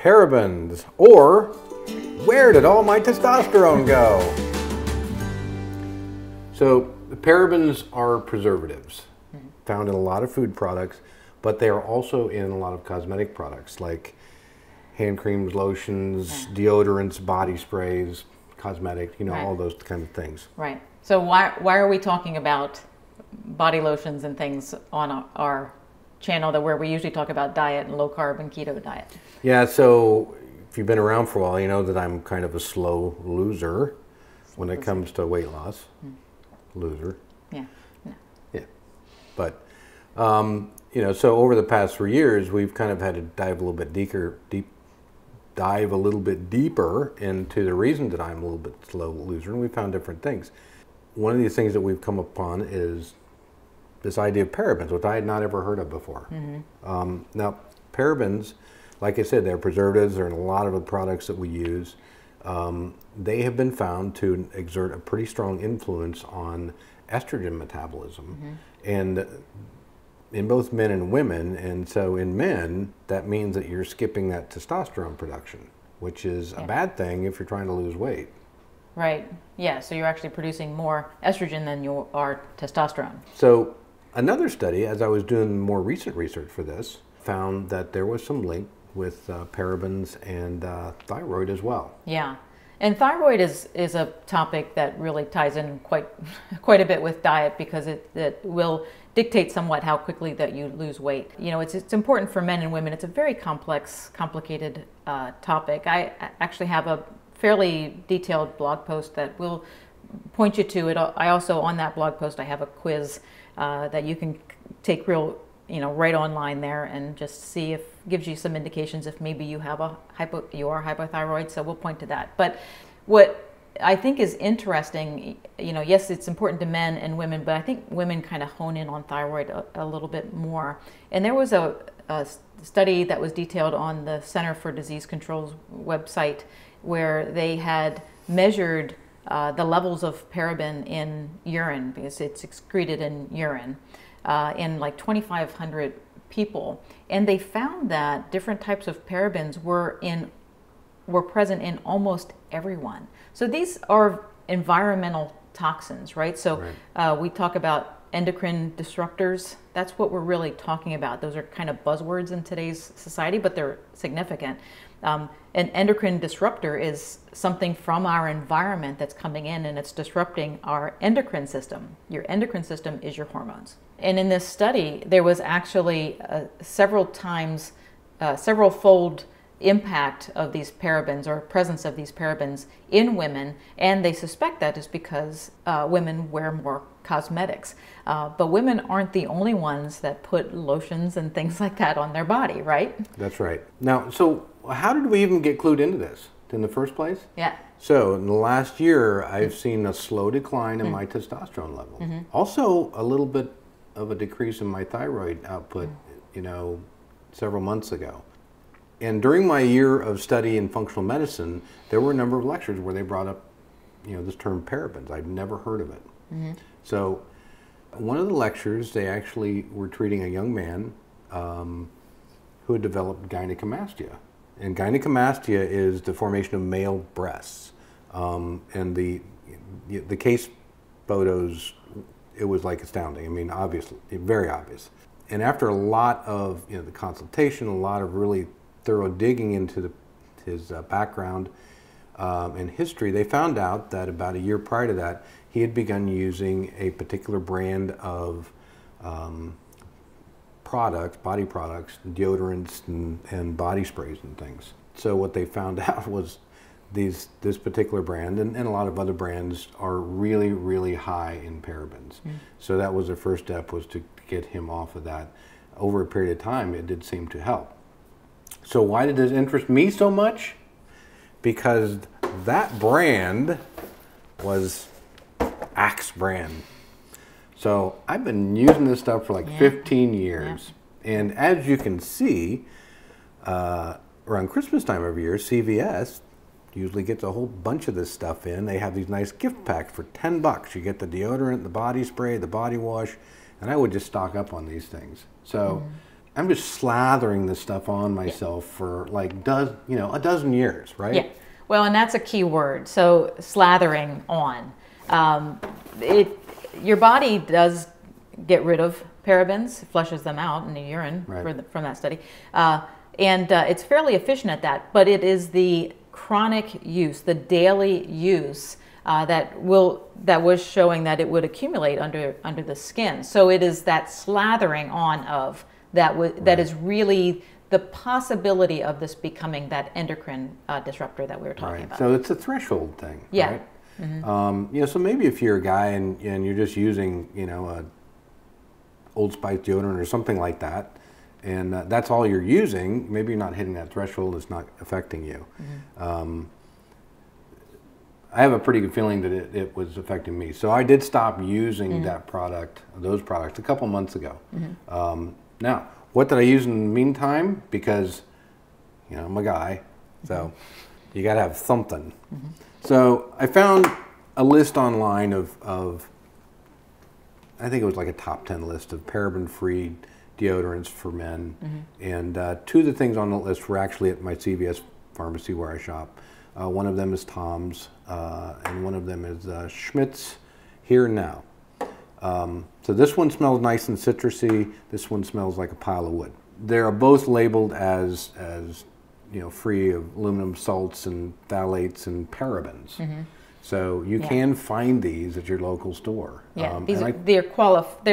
parabens, or where did all my testosterone go? So the parabens are preservatives found in a lot of food products, but they are also in a lot of cosmetic products like hand creams, lotions, deodorants, body sprays, cosmetic, you know, all those kind of things. Right. So why are we talking about body lotions and things on our channel where we usually talk about diet and low carb and keto diet? Yeah, so if you've been around for a while, you know that I'm kind of a slow loser when it comes to weight loss. Loser. Yeah. Yeah. But, you know, so over the past 3 years, we've kind of had to dive a little bit deeper into the reason that I'm a little bit slow loser, and we found different things. One of these things that we've come upon is this idea of parabens, which I had not ever heard of before. Now, parabens, like I said, they're preservatives. They're in a lot of the products that we use. They have been found to exert a pretty strong influence on estrogen metabolism, and in both men and women. And so in men, that means that you're skipping that testosterone production, which is a bad thing if you're trying to lose weight. Right. Yeah. So you're actually producing more estrogen than you are testosterone. So another study, as I was doing more recent research for this, found that there was some link with parabens and thyroid as well. Yeah. And thyroid is a topic that really ties in quite a bit with diet, because it will dictate somewhat how quickly that you lose weight. You know, it's important for men and women. It's a very complicated topic. I actually have a fairly detailed blog post that will point you to it. I also, on that blog post, I have a quiz that you can take right online there and just see if gives you some indications if maybe you have you are hypothyroid. So we'll point to that. But what I think is interesting, you know, yes, it's important to men and women, but I think women kind of hone in on thyroid a little bit more. And there was a study that was detailed on the Center for Disease Control's website, where they had measured the levels of paraben in urine, because it's excreted in urine, in like 2,500 people, and they found that different types of parabens were present in almost everyone. So these are environmental toxins, right? So we talk about endocrine disruptors. That's what we're really talking about. Those are kind of buzzwords in today's society, but they're significant. An endocrine disruptor is something from our environment that's coming in and it's disrupting our endocrine system. Your endocrine system is your hormones. And in this study, there was actually several-fold impact of these parabens, or presence of these parabens in women, and they suspect that is because women wear more cosmetics. But women aren't the only ones that put lotions and things like that on their body, right? That's right. Now, so how did we even get clued into this in the first place? Yeah. So in the last year, I've seen a slow decline in my testosterone level. Also, a little bit of a decrease in my thyroid output, you know, several months ago. And during my year of study in functional medicine, there were a number of lectures where they brought up, you know, this term parabens. I'd never heard of it. So one of the lectures, they actually were treating a young man who had developed gynecomastia. And gynecomastia is the formation of male breasts. And the case photos, it was like astounding. I mean, obviously, very obvious. And after a lot of, you know, the consultation, a lot of really thorough digging into his background and history, they found out that about a year prior to that, he had begun using a particular brand of products, body products, deodorants and body sprays and things. So what they found out was this particular brand and a lot of other brands are really, really high in parabens. So that was the first step, was to get him off of that. Over a period of time, it did seem to help. So why did this interest me so much? Because that brand was Axe brand. So I've been using this stuff for like 15 years. And as you can see, around Christmas time every year, CVS usually gets a whole bunch of this stuff in. They have these nice gift packs for $10. You get the deodorant, the body spray, the body wash, and I would just stock up on these things. So I'm just slathering this stuff on myself for like a dozen years, right? Yeah. Well, and that's a key word. So slathering on. Your body does get rid of parabens, flushes them out in the urine from that study. And it's fairly efficient at that, but it is the chronic use, the daily use that was showing that it would accumulate under the skin. So it is that slathering on of that is really the possibility of this becoming that endocrine disruptor that we were talking about. So it's a threshold thing. Yeah. Right? Mm-hmm. So maybe if you're a guy and you're just using a Old Spice deodorant or something like that, and that's all you're using, maybe you're not hitting that threshold, it's not affecting you. Mm-hmm. I have a pretty good feeling that it was affecting me. So I did stop using those products a couple months ago. Mm-hmm. Now, what did I use in the meantime? Because, I'm a guy, so you got to have something. Mm-hmm. So I found a list online of, I think it was like a top 10 list of paraben-free deodorants for men. Mm-hmm. And two of the things on the list were actually at my CVS pharmacy where I shop. One of them is Tom's, and one of them is Schmidt's Here and Now. So this one smells nice and citrusy. This one smells like a pile of wood. They're both labeled as free of aluminum salts and phthalates and parabens. Mm-hmm. So you can find these at your local store. Yeah, they're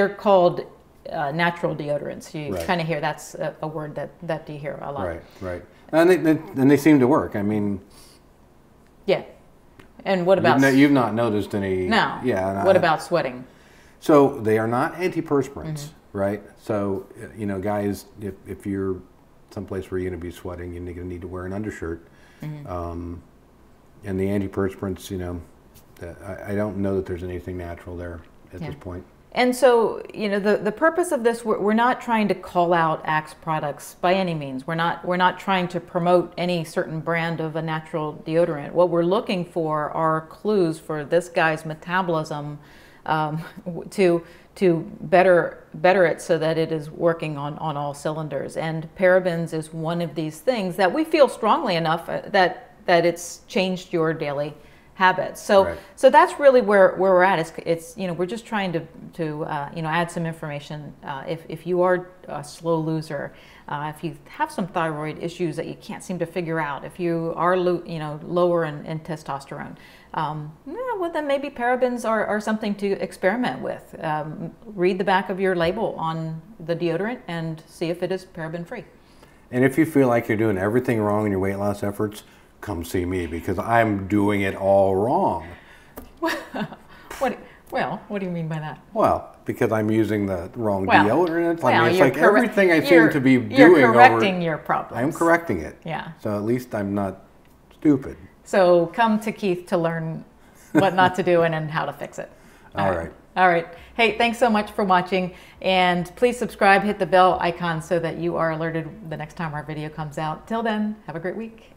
called natural deodorants. You kind of hear that's a word that you hear a lot. Right. And they seem to work. I mean. Yeah. And what about? You've not noticed any. No. Yeah. What about sweating? So they are not antiperspirants, right? So guys, if you're someplace where you're going to be sweating, you're going to need to wear an undershirt. Mm-hmm. And the antiperspirants, I don't know that there's anything natural there at this point. And so, the purpose of this, we're not trying to call out Axe products by any means. We're not trying to promote any certain brand of a natural deodorant. What we're looking for are clues for this guy's metabolism to better it so that it is working on all cylinders. And parabens is one of these things that we feel strongly enough that it's changed your daily habits. So that's really where we're at. It's we're just trying to add some information. If you are a slow loser, if you have some thyroid issues that you can't seem to figure out, if you are lower in testosterone, well then maybe parabens are something to experiment with. Read the back of your label on the deodorant and see if it is paraben free. And if you feel like you're doing everything wrong in your weight loss efforts, come see me because I'm doing it all wrong. What do you mean by that? Well, because I'm using the wrong deodorant. It's like everything I seem to be doing. You're correcting your problems. I'm correcting it. Yeah. So at least I'm not stupid. So come to Keith to learn what not to do and how to fix it. All right. All right. Hey, thanks so much for watching. And please subscribe, hit the bell icon so that you are alerted the next time our video comes out. Till then, have a great week.